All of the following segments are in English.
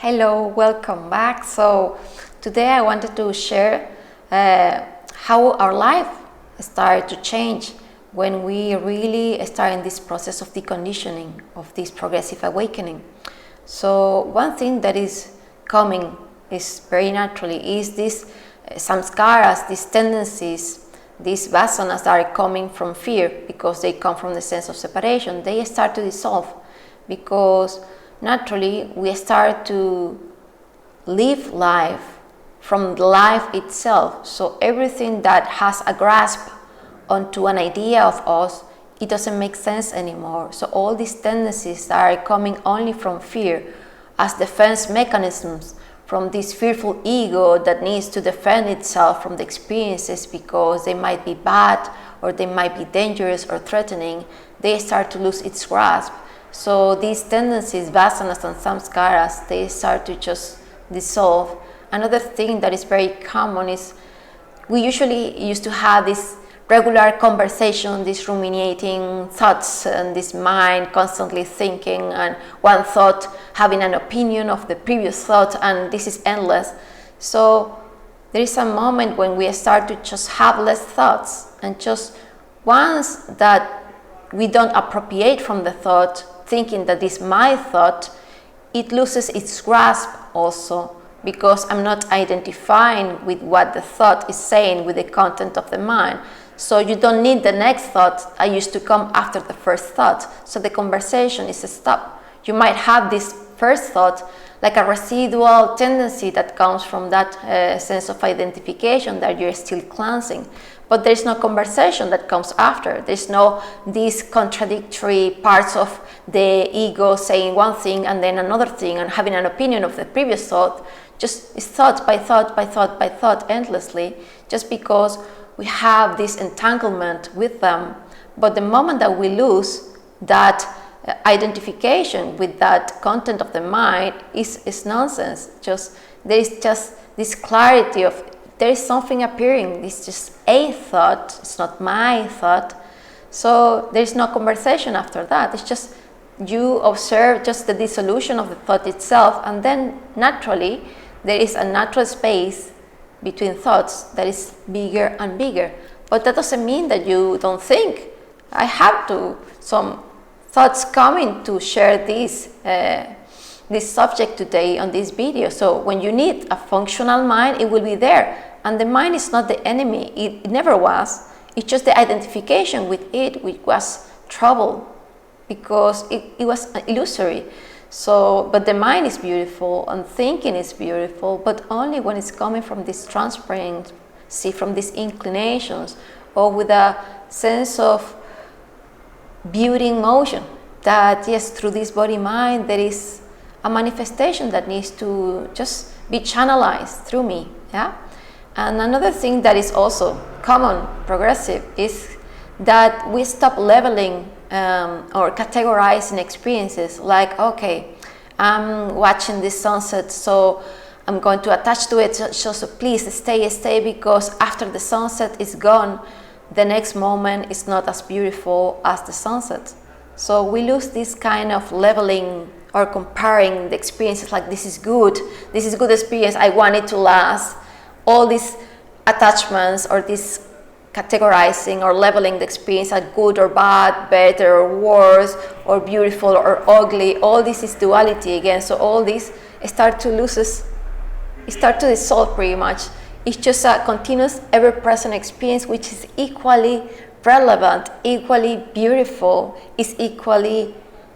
Hello, welcome back. So today I wanted to share how our life started to change when we really start in this process of deconditioning, of this progressive awakening. So one thing that is coming is very naturally is these samskaras, these tendencies, these vasanas that are coming from fear because they come from the sense of separation. They start to dissolve because naturally we start to live life from life itself. So everything that has a grasp onto an idea of us, it doesn't make sense anymore. So all these tendencies that are coming only from fear as defense mechanisms, from this fearful ego that needs to defend itself from the experiences because they might be bad or they might be dangerous or threatening, they start to lose its grasp. So these tendencies, vasanas and samskaras, they start to just dissolve. Another thing that is very common is we usually used to have this regular conversation, this ruminating thoughts and this mind constantly thinking and one thought having an opinion of the previous thought, and this is endless. So there is a moment when we start to just have less thoughts, and just once that we don't appropriate from the thought, thinking that this is my thought, it loses its grasp also, because I'm not identifying with what the thought is saying with the content of the mind. So you don't need the next thought that used to come after the first thought. So the conversation is stopped. You might have this first thought like a residual tendency that comes from that sense of identification that you're still cleansing. But there's no conversation that comes after. There's no these contradictory parts of the ego saying one thing and then another thing and having an opinion of the previous thought. Just it's thought by thought by thought by thought endlessly, just because we have this entanglement with them. But the moment that we lose that identification with that content of the mind is nonsense. There is just this clarity of there is something appearing. It's just a thought. It's not my thought. So there is no conversation after that. It's just you observe just the dissolution of the thought itself, and then naturally there is a natural space between thoughts that is bigger and bigger. But that doesn't mean that you don't think. I have some thoughts coming to share this subject today on this video. So when you need a functional mind, it will be there. And the mind is not the enemy. It never was. It's just the identification with it which was trouble, because it was illusory. So, but the mind is beautiful and thinking is beautiful, but only when it's coming from this transparency, from these inclinations, or with a sense of beauty in motion. That yes, through this body-mind, there is a manifestation that needs to just be channelized through me. Yeah. And another thing that is also common, progressive, is that we stop leveling or categorizing experiences like, okay, I'm watching this sunset, so I'm going to attach to it, so please stay, because after the sunset is gone, the next moment is not as beautiful as the sunset. So we lose this kind of leveling or comparing the experiences like this is good experience, I want it to last. All these attachments or this categorizing or leveling the experience as good or bad, better or worse, or beautiful or ugly, all this is duality again. So all this start to dissolve pretty much. It's just a continuous, ever-present experience which is equally relevant, equally beautiful, is equally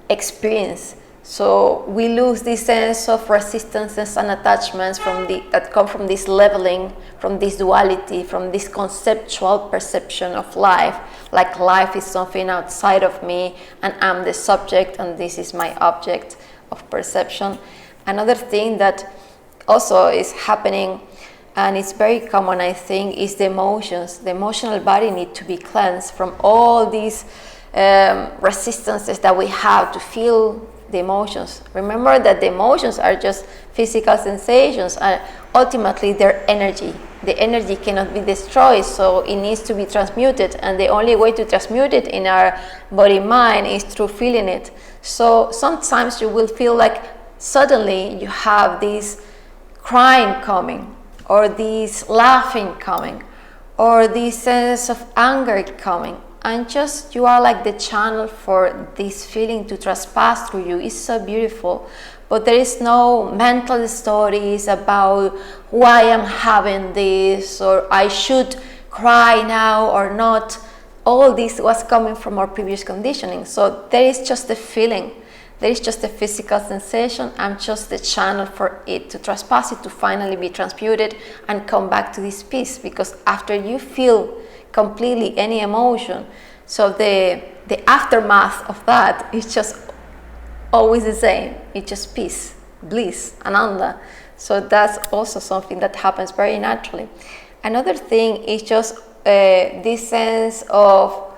experienced. So we lose this sense of resistances and attachments that come from this leveling, from this duality, from this conceptual perception of life, like life is something outside of me and I'm the subject and this is my object of perception. Another thing that also is happening, and it's very common, I think, is the emotions. The emotional body needs to be cleansed from all these resistances that we have to feel the emotions. Remember that the emotions are just physical sensations, and ultimately they're energy. The energy cannot be destroyed, so it needs to be transmuted, and the only way to transmute it in our body-mind is through feeling it. So sometimes you will feel like suddenly you have this crying coming, or this laughing coming, or this sense of anger coming, and just you are like the channel for this feeling to trespass through you. It's so beautiful, but there is no mental stories about why I'm having this, or I should cry now or not. All this was coming from our previous conditioning. So there is just a feeling, there is just a physical sensation. I'm just the channel for it to trespass it, to finally be transmuted and come back to this peace. Because after you feel completely any emotion, so the aftermath of that is just always the same. It's just peace, bliss, ananda. So that's also something that happens very naturally. Another thing is just this sense of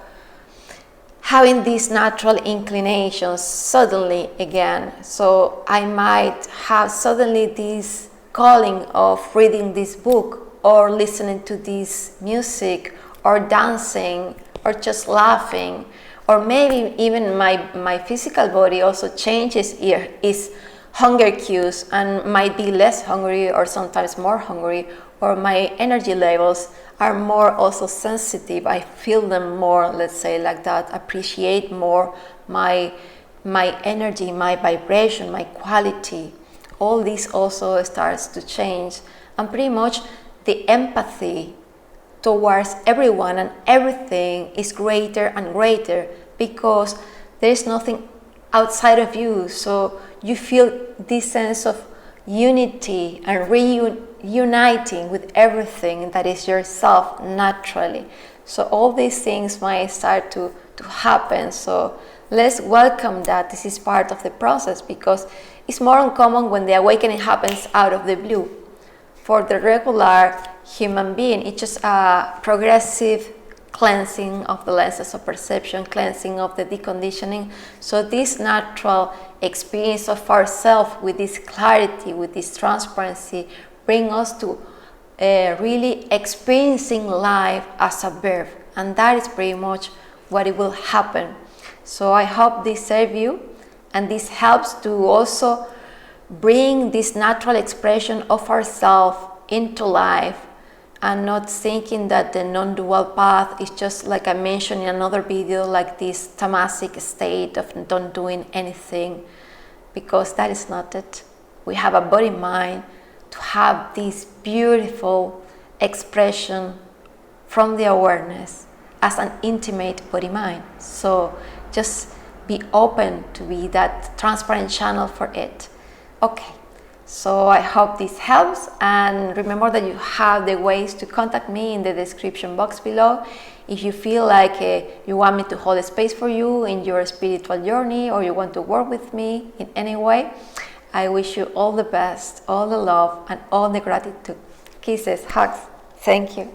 having these natural inclinations suddenly again. So I might have suddenly this calling of reading this book, or listening to this music, or dancing, or just laughing, or maybe even my physical body also changes its hunger cues and might be less hungry or sometimes more hungry, or my energy levels are more also sensitive. I feel them more, let's say like that, appreciate more my energy, my vibration, my quality. All this also starts to change, and pretty much the empathy towards everyone and everything is greater and greater, because there is nothing outside of you. So you feel this sense of unity and reuniting with everything that is yourself naturally. So all these things might start to happen. So let's welcome that this is part of the process, because it's more uncommon when the awakening happens out of the blue. For the regular human being, it's just a progressive cleansing of the lenses of perception, cleansing of the deconditioning. So this natural experience of ourselves with this clarity, with this transparency, bring us to really experiencing life as a verb. And that is pretty much what it will happen. So I hope this serves you, and this helps to also bring this natural expression of ourselves into life, and not thinking that the non-dual path is just, like I mentioned in another video, like this tamasic state of not doing anything, because that is not it. We have a body-mind to have this beautiful expression from the awareness as an intimate body-mind. So just be open to be that transparent channel for it. Okay. So I hope this helps, and remember that you have the ways to contact me in the description box below. If you feel like you want me to hold a space for you in your spiritual journey, or you want to work with me in any way, I wish you all the best, all the love, and all the gratitude. Kisses, hugs. Thank you.